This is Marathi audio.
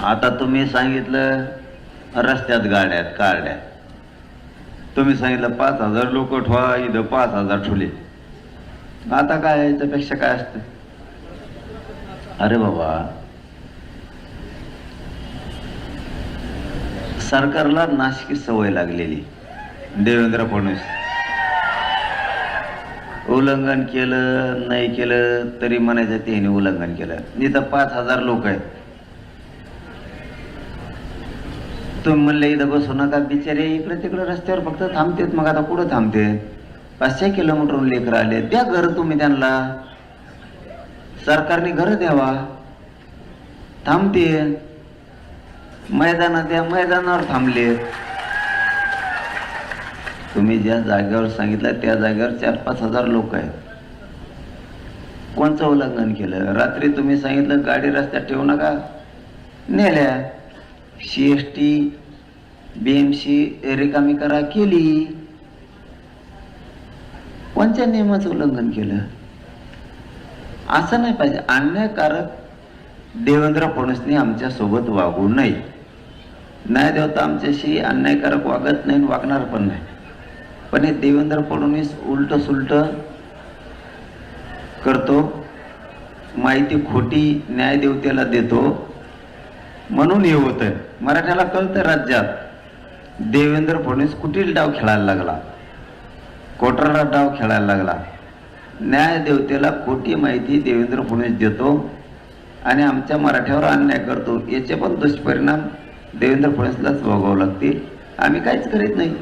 आता तुम्ही सांगितलं रस्त्यात गाड्यात काढल्या, तुम्ही सांगितलं 5,000 लोक ठेवा, इथं 5,000 ठेवले. आता काय याच्यापेक्षा काय असतं? अरे बाबा, सरकारला नाशकी सवय लागलेली. देवेंद्र फडणवीस उल्लंघन केलं नाही केलं तरी म्हणायचं त्याने उल्लंघन केलं. इथं 5,000 लोक आहेत, तुम्ही म्हणले इथं बसू नका, बिचारे इकडे तिकडे रस्त्यावर फक्त थांबतेत. मग आता कुठं थांबते? 500 किलोमीटरहून लेकर आले, द्या घर तुम्ही त्यांना, सरकारने घर द्यावा. थांबते मैदानात, त्या मैदानावर थांबले. तुम्ही ज्या जागेवर सांगितलं त्या जागेवर 4-5 हजार लोक आहेत. कोणचं उल्लंघन केलं? रात्री तुम्ही सांगितलं गाडी रस्त्यात ठेवू नका, नेल्या. CST BMC रिकामी करा, केली. कोणत्या नियमाचं उल्लंघन केलं? असं नाही पाहिजे. अन्यायकारक देवेंद्र फडणवीसने आमच्या सोबत वागू नये. न्यायदेवता आमच्याशी अन्यायकारक वागत नाही, वागणार पण नाही. पण हे देवेंद्र फडणवीस उलट सुलट करतो, माहिती खोटी न्यायदेवतेला देतो, म्हणून हे होतं. मराठ्याला कळतं राज्यात देवेंद्र फडणवीस कुठील डाव खेळायला लागला, कोटराडा डाव खेळायला लागला. न्यायदेवतेला खोटी माहिती देवेंद्र फडणवीस देतो आणि आमच्या मराठ्यावर अन्याय करतो. याचे पण दुष्परिणाम देवेंद्र फडणवीसलाच भोगावे लागतील. आम्ही काहीच करीत नाही.